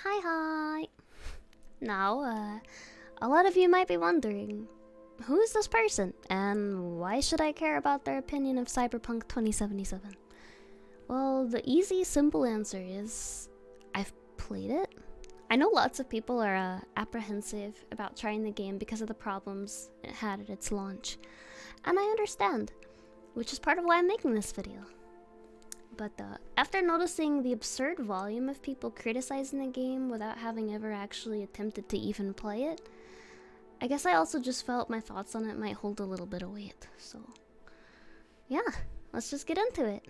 Hi. Now, a lot of you might be wondering, who is this person, and why should I care about their opinion of Cyberpunk 2077? Well, the easy, simple answer is, I've played it. I know lots of people are apprehensive about trying the game because of the problems it had at its launch, and I understand, which is part of why I'm making this video. But after noticing the absurd volume of people criticizing the game without having ever actually attempted to even play it, I guess I also just felt my thoughts on it might hold a little bit of weight. So yeah, let's just get into it.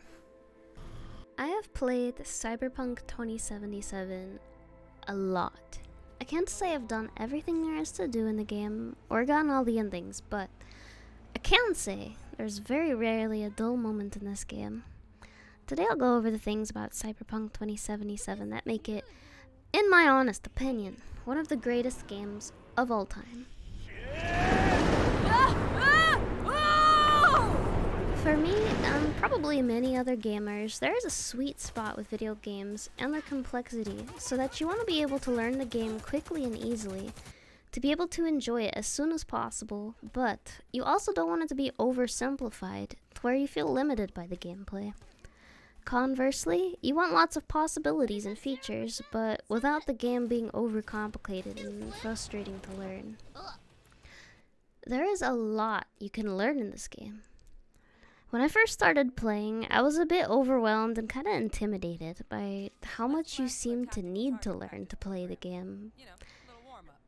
I have played Cyberpunk 2077 a lot. I can't say I've done everything there is to do in the game or gotten all the endings, but I can say there's very rarely a dull moment in this game. Today I'll go over the things about Cyberpunk 2077 that make it, in my honest opinion, one of the greatest games of all time. For me, and probably many other gamers, there is a sweet spot with video games and their complexity, so that you want to be able to learn the game quickly and easily, to be able to enjoy it as soon as possible, but you also don't want it to be oversimplified, to where you feel limited by the gameplay. Conversely, you want lots of possibilities and features, but without the game being overcomplicated and frustrating to learn. There is a lot you can learn in this game. When I first started playing, I was a bit overwhelmed and kind of intimidated by how much you seem to need to learn to play the game.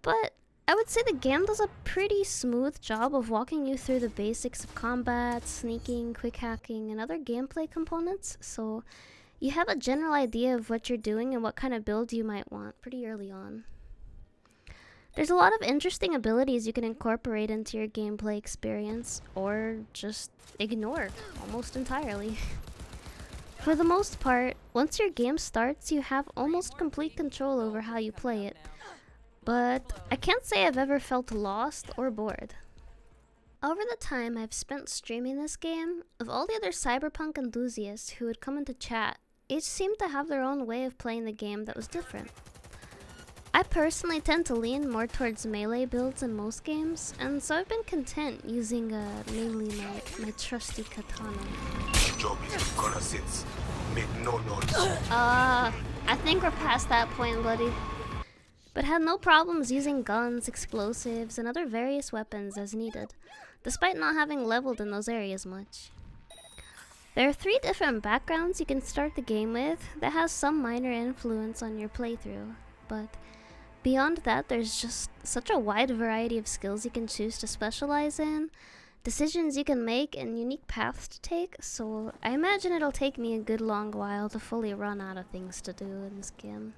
But I would say the game does a pretty smooth job of walking you through the basics of combat, sneaking, quick hacking, and other gameplay components, so you have a general idea of what you're doing and what kind of build you might want pretty early on. There's a lot of interesting abilities you can incorporate into your gameplay experience, or just ignore almost entirely. For the most part, once your game starts, you have almost complete control over how you play it. But I can't say I've ever felt lost or bored. Over the time I've spent streaming this game, of all the other Cyberpunk enthusiasts who would come into chat, each seemed to have their own way of playing the game that was different. I personally tend to lean more towards melee builds in most games, and so I've been content using mainly my trusty katana. I think we're past that point, buddy. But had no problems using guns, explosives, and other various weapons as needed, despite not having leveled in those areas much. There are 3 different backgrounds you can start the game with that has some minor influence on your playthrough, but beyond that there's just such a wide variety of skills you can choose to specialize in, decisions you can make, and unique paths to take, so I imagine it'll take me a good long while to fully run out of things to do in this game.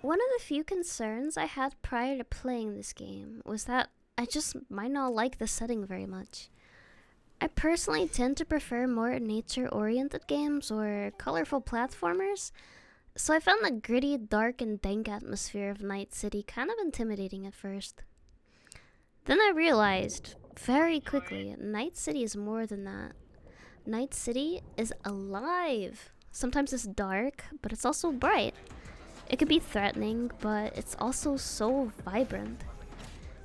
One of the few concerns I had prior to playing this game was that I just might not like the setting very much. I personally tend to prefer more nature-oriented games or colorful platformers, so I found the gritty, dark, and dank atmosphere of Night City kind of intimidating at first. Then I realized, very quickly, Night City is more than that. Night City is alive! Sometimes it's dark, but it's also bright. It can be threatening, but it's also so vibrant.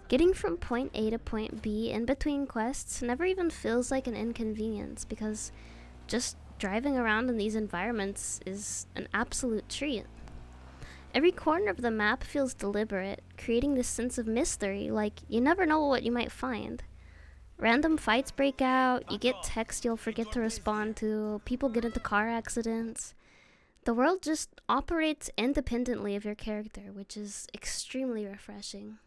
Getting from point A to point B in between quests never even feels like an inconvenience because just driving around in these environments is an absolute treat. Every corner of the map feels deliberate, creating this sense of mystery, like you never know what you might find. Random fights break out, you get text you'll forget to respond to, people get into car accidents. The world just operates independently of your character, which is extremely refreshing.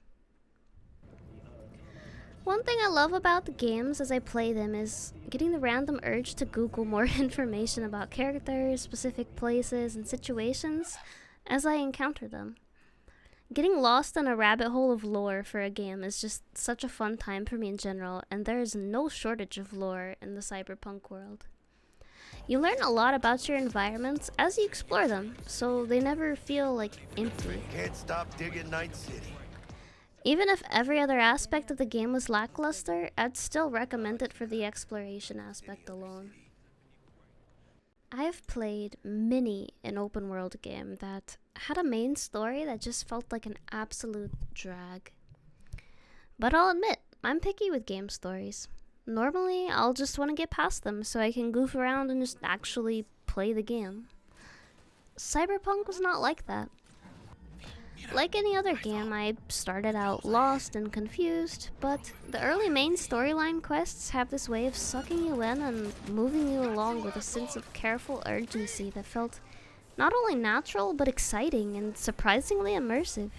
One thing I love about the games as I play them is getting the random urge to Google more information about characters, specific places, and situations as I encounter them. Getting lost in a rabbit hole of lore for a game is just such a fun time for me in general, and there is no shortage of lore in the Cyberpunk world. You learn a lot about your environments as you explore them, so they never feel like empty. Can't stop digging Night City. Even if every other aspect of the game was lackluster, I'd still recommend it for the exploration aspect alone. I've played many an open world game that had a main story that just felt like an absolute drag. But I'll admit, I'm picky with game stories. Normally, I'll just want to get past them so I can goof around and just actually play the game. Cyberpunk was not like that. Like any other game, I started out lost and confused, but the early main storyline quests have this way of sucking you in and moving you along with a sense of careful urgency that felt not only natural but exciting and surprisingly immersive.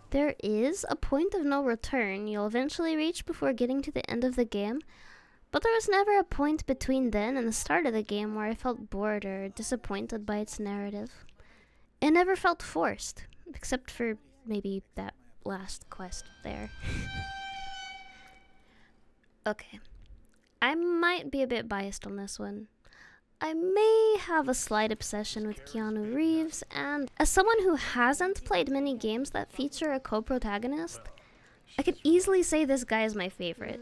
There is a point of no return you'll eventually reach before getting to the end of the game, but there was never a point between then and the start of the game where I felt bored or disappointed by its narrative. It never felt forced, except for maybe that last quest there. Okay, I might be a bit biased on this one. I may have a slight obsession with Keanu Reeves, and as someone who hasn't played many games that feature a co-protagonist, I could easily say this guy is my favorite.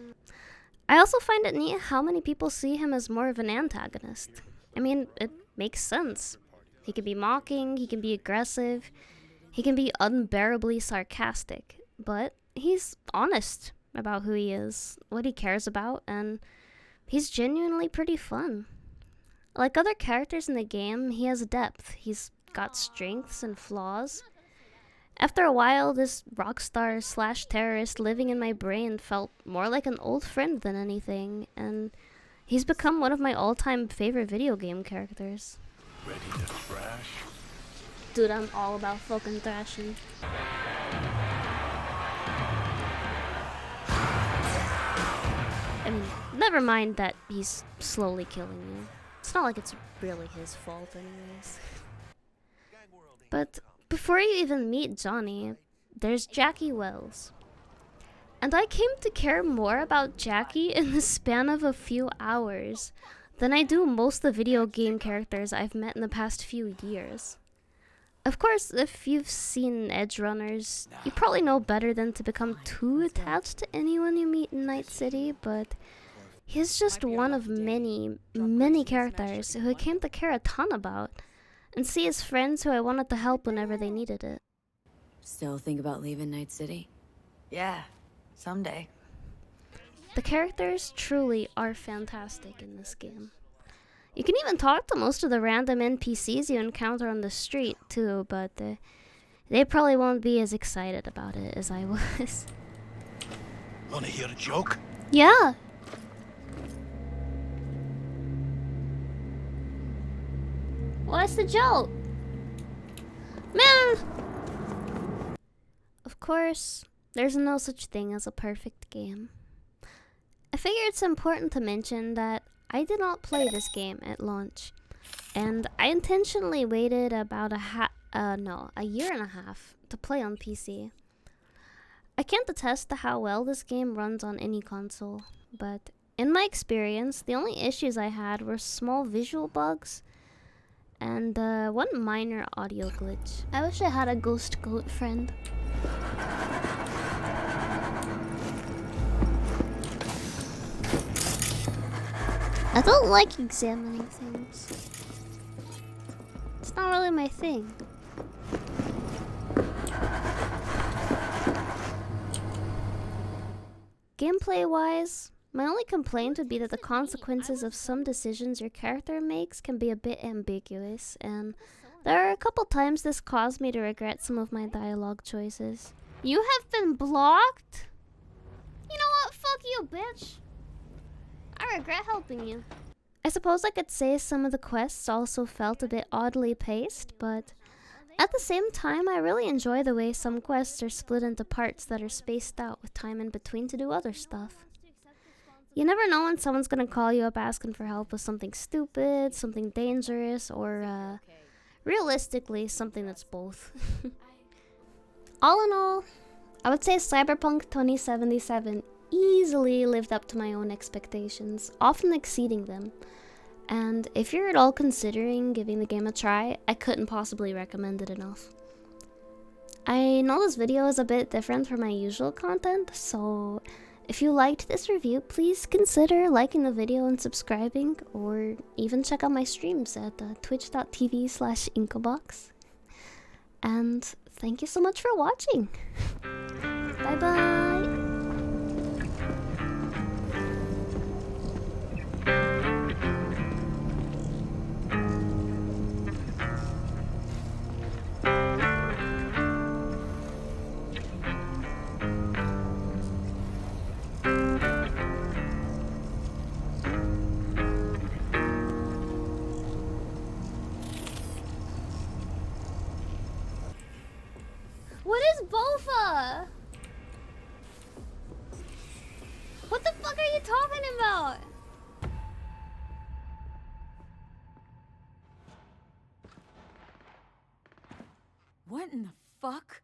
I also find it neat how many people see him as more of an antagonist. I mean, it makes sense. He can be mocking, he can be aggressive, he can be unbearably sarcastic, but he's honest about who he is, what he cares about, and he's genuinely pretty fun. Like other characters in the game, he has depth. He's got strengths and flaws. After a while, this rock star slash terrorist living in my brain felt more like an old friend than anything, and he's become one of my all-time favorite video game characters. Ready to thrash? Dude, I'm all about fucking thrashing. I mean, never mind that he's slowly killing you. It's not like it's really his fault anyways. But before you even meet Johnny, there's Jackie Wells. And I came to care more about Jackie in the span of a few hours than I do most of the video game characters I've met in the past few years. Of course, if you've seen Edge Runners, you probably know better than to become too attached to anyone you meet in Night City, but he's just one of many, many characters who I came to care a ton about, and see as friends who I wanted to help whenever they needed it. Still think about leaving Night City? Yeah, someday. The characters truly are fantastic in this game. You can even talk to most of the random NPCs you encounter on the street too, but they probably won't be as excited about it as I was. Wanna hear a joke? Yeah. What's the joke? Man! Of course, there's no such thing as a perfect game. I figure it's important to mention that I did not play this game at launch, and I intentionally waited about a year and a half to play on PC. I can't attest to how well this game runs on any console, but in my experience, the only issues I had were small visual bugs and one minor audio glitch. I wish I had a ghost goat friend. I don't like examining things. It's not really my thing. Gameplay-wise, my only complaint would be that the consequences of some decisions your character makes can be a bit ambiguous, and there are a couple times this caused me to regret some of my dialogue choices. You have been blocked? You know what? Fuck you, bitch. I regret helping you. I suppose I could say some of the quests also felt a bit oddly paced, but at the same time, I really enjoy the way some quests are split into parts that are spaced out with time in between to do other stuff. You never know when someone's gonna call you up asking for help with something stupid, something dangerous, or realistically, something that's both. All in all, I would say Cyberpunk 2077 easily lived up to my own expectations, often exceeding them. And if you're at all considering giving the game a try, I couldn't possibly recommend it enough. I know this video is a bit different from my usual content, so If you liked this review, please consider liking the video and subscribing, or even check out my streams at twitch.tv/inkobox. And thank you so much for watching. Bye bye. What is Bofa? What the fuck are you talking about? What in the fuck?